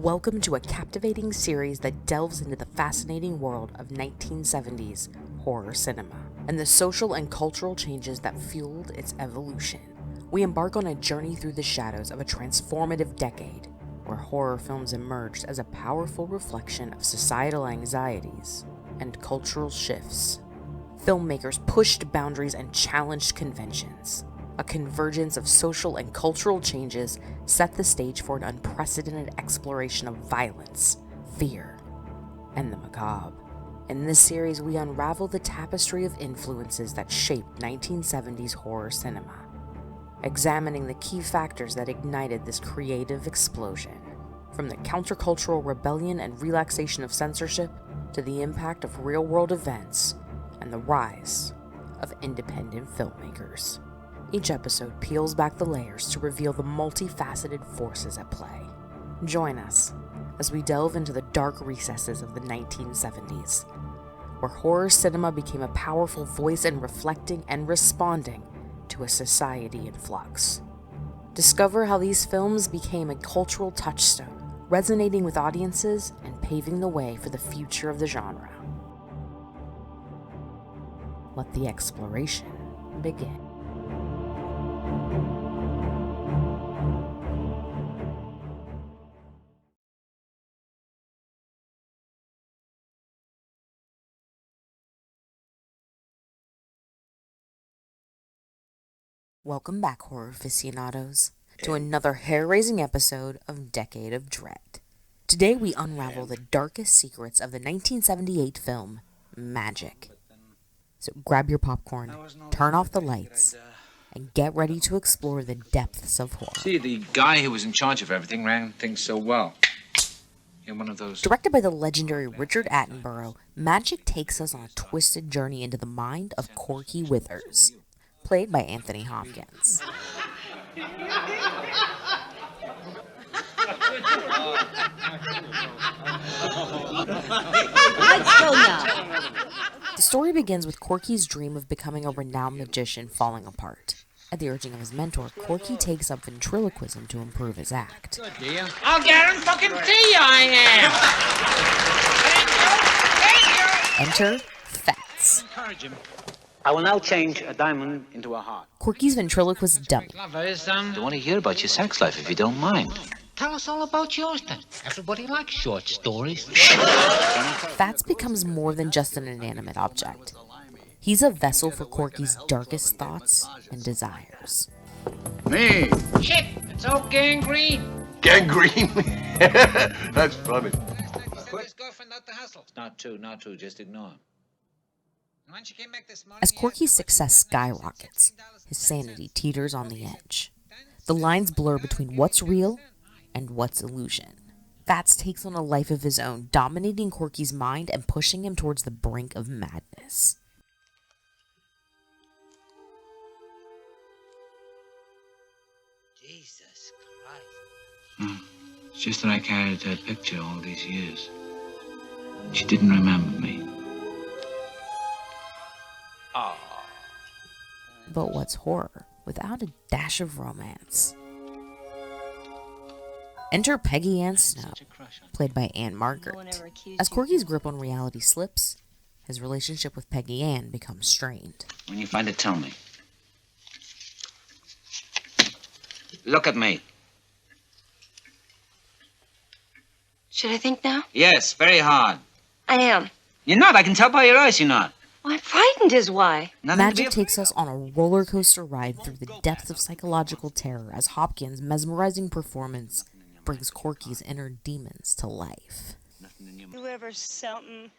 Welcome to a captivating series that delves into the fascinating world of 1970s horror cinema and the social and cultural changes that fueled its evolution. We embark on a journey through the shadows of a transformative decade where horror films emerged as a powerful reflection of societal anxieties and cultural shifts. Filmmakers pushed boundaries and challenged conventions. A convergence of social and cultural changes set the stage for an unprecedented exploration of violence, fear, and the macabre. In this series, we unravel the tapestry of influences that shaped 1970s horror cinema, examining the key factors that ignited this creative explosion, from the countercultural rebellion and relaxation of censorship to the impact of real-world events and the rise of independent filmmakers. Each episode peels back the layers to reveal the multifaceted forces at play. Join us as we delve into the dark recesses of the 1970s, where horror cinema became a powerful voice in reflecting and responding to a society in flux. Discover how these films became a cultural touchstone, resonating with audiences and paving the way for the future of the genre. Let the exploration begin. Welcome back, horror aficionados, to another hair-raising episode of Decade of Dread. Today we unravel the darkest secrets of the 1978 film, Magic. So grab your popcorn, turn off the lights, and get ready to explore the depths of horror. See, the guy who was in charge of everything ran things so well. In one of those... Directed by the legendary Richard Attenborough, Magic takes us on a twisted journey into the mind of Corky Withers, played by Anthony Hopkins. Let's go now. The story begins with Corky's dream of becoming a renowned magician falling apart. At the urging of his mentor, Corky takes up ventriloquism to improve his act. I'll guarantee I am! Enter Fats, Encourage him. I will now change a diamond into a heart. Corky's ventriloquist dummy. I want to hear about your sex life if you don't mind. Tell us all about yours then. Everybody likes short stories. Fats becomes more than just an inanimate object. He's a vessel for Corky's darkest thoughts and desires. Me. Shit, it's all gangrene. Gangrene? That's funny. His girlfriend out the hustle. Not true, just ignore him. As Corky's success skyrockets, his sanity teeters on the edge. The lines blur between what's real and what's illusion. Fats takes on a life of his own, dominating Corky's mind and pushing him towards the brink of madness. Jesus Christ. It's just that I carried her picture all these years. She didn't remember me. But what's horror without a dash of romance? Enter Peggy Ann Snow, played by Anne Margaret. As Corky's grip on reality slips, his relationship with Peggy Ann becomes strained. When you find it, tell me. Look at me. Should I think now? Yes, very hard. I am. You're not. I can tell by your eyes you're not. Well, I'm frightened is why. Magic takes us on a roller coaster ride through the depths of psychological terror as Hopkins' mesmerizing performance brings Corky's inner demons to life. Whoever's something.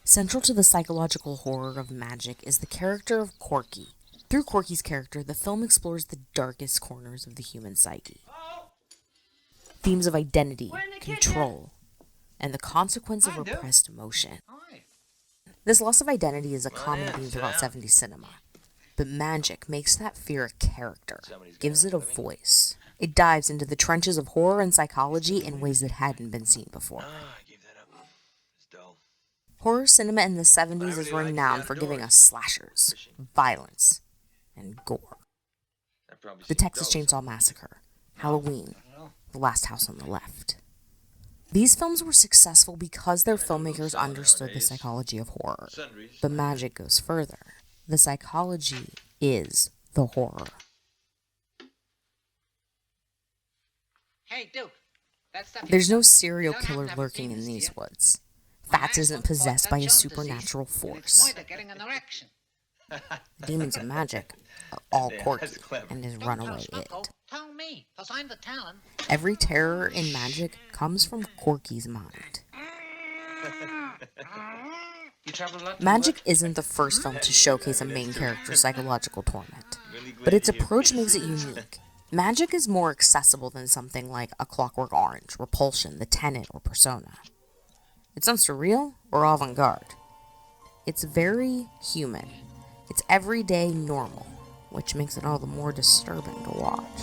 Central to the psychological horror of Magic is the character of Corky. Through Corky's character, the film explores the darkest corners of the human psyche. Themes of identity, control, and the consequence of repressed emotion. This loss of identity is a common theme throughout 70s cinema, but Magic makes that fear a character, gives it a voice. It dives into the trenches of horror and psychology in ways that hadn't been seen before. Horror cinema in the 70s is renowned for giving us slashers, violence, and gore. The Texas Chainsaw Massacre, Halloween, The Last House on the Left. These films were successful because their filmmakers understood the psychology of horror. But magic goes further. The psychology is the horror. Hey, Duke. There's no serial killer lurking in these woods. Fats isn't possessed by a supernatural force. The demons of magic are all Corky and his runaway it. Tell me, 'cause I'm the talent. Every terror in magic comes from Corky's mind. Magic isn't the first film to showcase a main character's psychological torment, but its approach makes it unique. Magic is more accessible than something like A Clockwork Orange, Repulsion, The Tenet, or Persona. It's not surreal or avant-garde. It's very human. It's everyday normal, which makes it all the more disturbing to watch.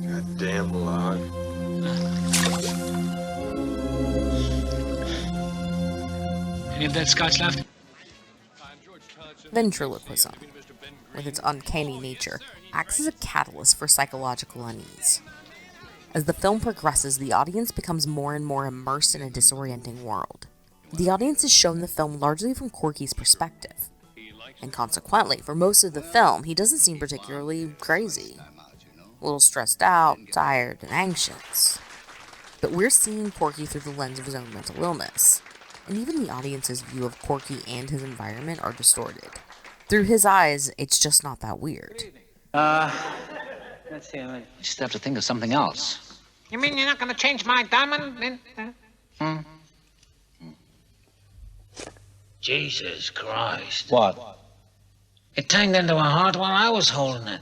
Goddamn log. Any of that scotch left? Ventriloquism, with its uncanny nature, acts as a catalyst for psychological unease. As the film progresses, the audience becomes more and more immersed in a disorienting world. The audience is shown the film largely from Corky's perspective, and consequently, for most of the film, he doesn't seem particularly crazy. A little stressed out, tired, and anxious. But we're seeing Corky through the lens of his own mental illness, and even the audience's view of Corky and his environment are distorted. Through his eyes, it's just not that weird. Let's see. I just have to think of something else. You mean you're not going to change my diamond? Jesus Christ. What? It turned into a heart while I was holding it.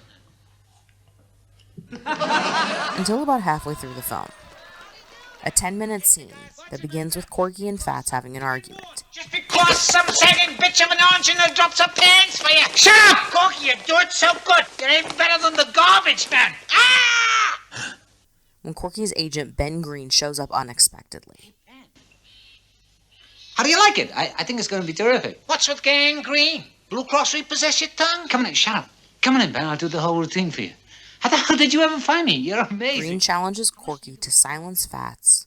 Until about halfway through the film. A 10-minute scene that begins with Corky and Fats having an argument. Just because some sagging bitch of an original drops her pants for you. Shut up, Corky, you do it so good. You're even better than the garbage man. Ah! When Corky's agent, Ben Green, shows up unexpectedly. How do you like it? I think it's going to be terrific. What's with gangrene? Blue Cross repossess your tongue? Come on in, shut up. Come on in, Ben. I'll do the whole routine for you. How the hell did you ever find me? You're amazing. Green challenges Corky to silence Fats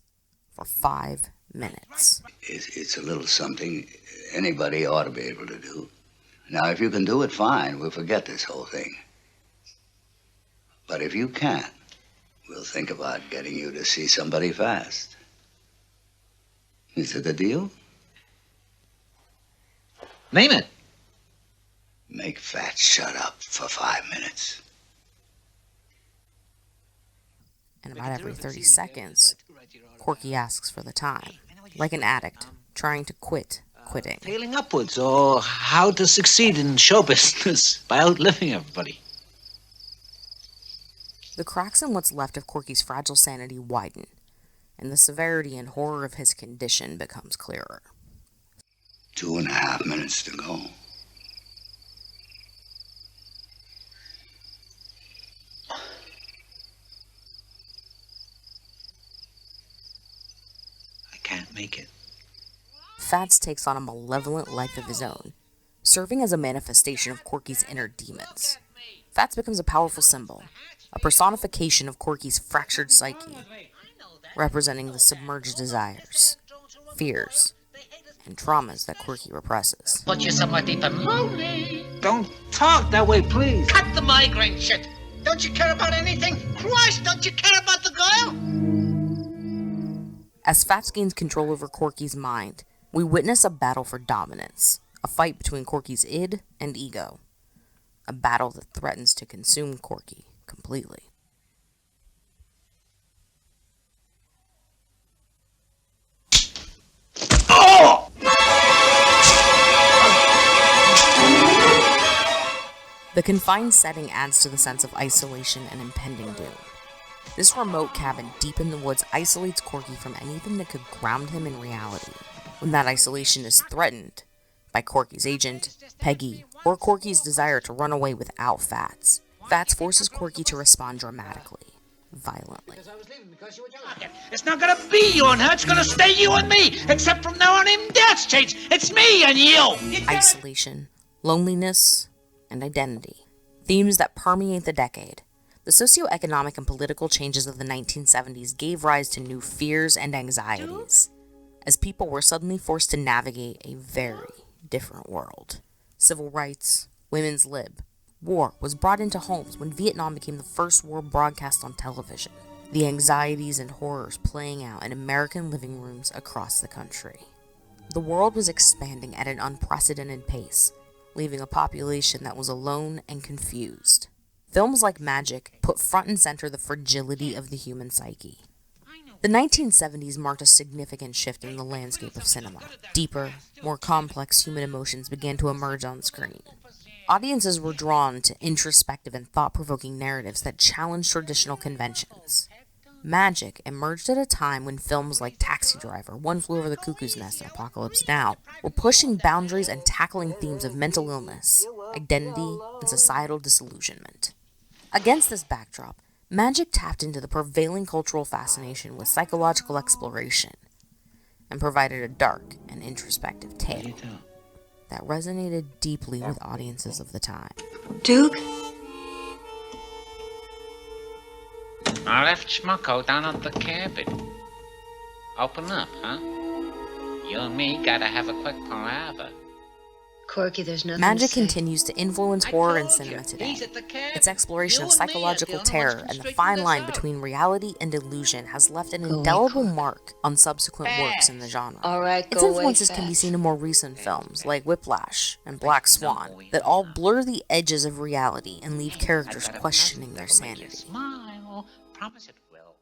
for 5 minutes. It's a little something anybody ought to be able to do. Now, if you can do it, fine. We'll forget this whole thing. But if you can't, we'll think about getting you to see somebody fast. Is it a deal? Name it. Make Fats shut up for 5 minutes. And about every 30 seconds, Corky asks for the time, like an addict trying to quit quitting. Failing upwards, or how to succeed in show business by outliving everybody. The cracks in what's left of Corky's fragile sanity widen, and the severity and horror of his condition becomes clearer. 2.5 minutes to go. I can't make it. Fats takes on a malevolent life of his own, serving as a manifestation of Corky's inner demons. Fats becomes a powerful symbol, a personification of Corky's fractured psyche, representing the submerged desires, fears, and traumas that Corky represses. Put you somewhere deep and lonely. Don't talk that way, please. Cut the migraine shit. Don't you care about anything? Christ, don't you care about the girl? As Fats gains control over Corky's mind, we witness a battle for dominance, a fight between Corky's id and ego, a battle that threatens to consume Corky completely. The confined setting adds to the sense of isolation and impending doom. This remote cabin deep in the woods isolates Corky from anything that could ground him in reality. When that isolation is threatened by Corky's agent, Peggy, or Corky's desire to run away without Fats, Fats forces Corky to respond dramatically, violently. It's not gonna be you and her, it's gonna stay you and me. Except from now on, even that's changed. It's me and you. Isolation, loneliness, and identity, themes that permeate the decade. The socioeconomic and political changes of the 1970s gave rise to new fears and anxieties, as people were suddenly forced to navigate a very different world. Civil rights, women's lib, war was brought into homes when Vietnam became the first war broadcast on television. The anxieties and horrors playing out in American living rooms across the country. The world was expanding at an unprecedented pace, leaving a population that was alone and confused. Films like Magic put front and center the fragility of the human psyche. The 1970s marked a significant shift in the landscape of cinema. Deeper, more complex human emotions began to emerge on screen. Audiences were drawn to introspective and thought-provoking narratives that challenged traditional conventions. Magic emerged at a time when films like Taxi Driver, One Flew Over the Cuckoo's Nest, and Apocalypse Now were pushing boundaries and tackling themes of mental illness, identity, and societal disillusionment. Against this backdrop, Magic tapped into the prevailing cultural fascination with psychological exploration and provided a dark and introspective tale that resonated deeply with audiences of the time. Duke? I left Schmucko down on the cabin. Open up, huh? You and me gotta have a quick palaver. Corky, there's nothing Magic to say. continues to influence horror in cinema today. Its exploration of psychological terror and the fine line between reality and illusion has left an indelible mark on subsequent works in the genre. All right, Its go away influences can be fast. seen in more recent films like Whiplash and Black Swan that all blur the edges of reality and leave characters questioning their sanity. Smile. Promise it will.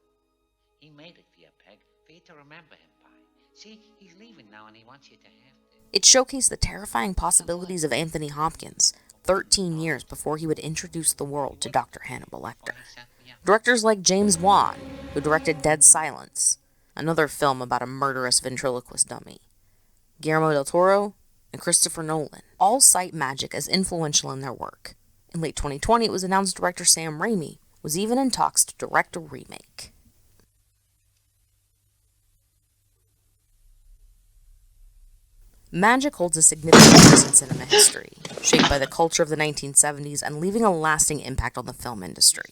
He made it for you, Peg, for you to remember him by. See, he's leaving now and he wants you to have to. It showcased the terrifying possibilities of Anthony Hopkins 13 years before he would introduce the world to Dr. Hannibal Lecter. Directors like James Wan, who directed Dead Silence, another film about a murderous ventriloquist dummy, Guillermo del Toro, and Christopher Nolan, all cite Magic as influential in their work. In late 2020, it was announced director Sam Raimi was even in talks to direct a remake. Magic holds a significant place in cinema history, shaped by the culture of the 1970s and leaving a lasting impact on the film industry.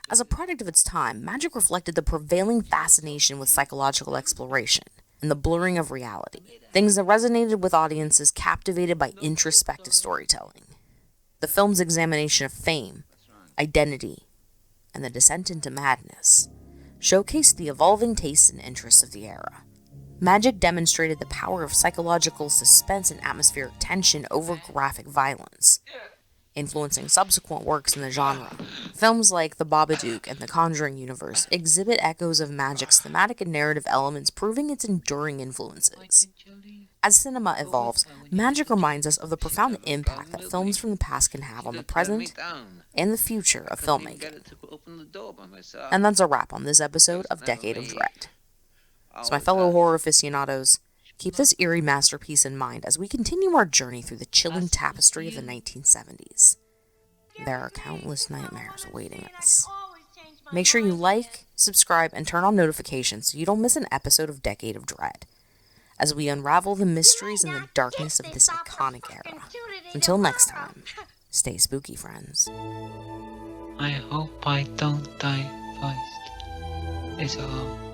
As a product of its time, Magic reflected the prevailing fascination with psychological exploration and the blurring of reality, things that resonated with audiences captivated by introspective storytelling. The film's examination of fame, identity, and the descent into madness showcased the evolving tastes and interests of the era. Magic demonstrated the power of psychological suspense and atmospheric tension over graphic violence, influencing subsequent works in the genre. Films like The Babadook and The Conjuring universe exhibit echoes of Magic's thematic and narrative elements, proving its enduring influences. As cinema evolves, Magic reminds us of the profound impact that films from the past can have on the present and the future of filmmaking. And that's a wrap on this episode of Decade of Dread. So my fellow horror aficionados, keep this eerie masterpiece in mind as we continue our journey through the chilling tapestry of the 1970s. There are countless nightmares awaiting us. Make sure you like, subscribe, and turn on notifications so you don't miss an episode of Decade of Dread, as we unravel the mysteries and the darkness of this iconic era. Until next time, stay spooky, friends. I hope I don't die first. Is all.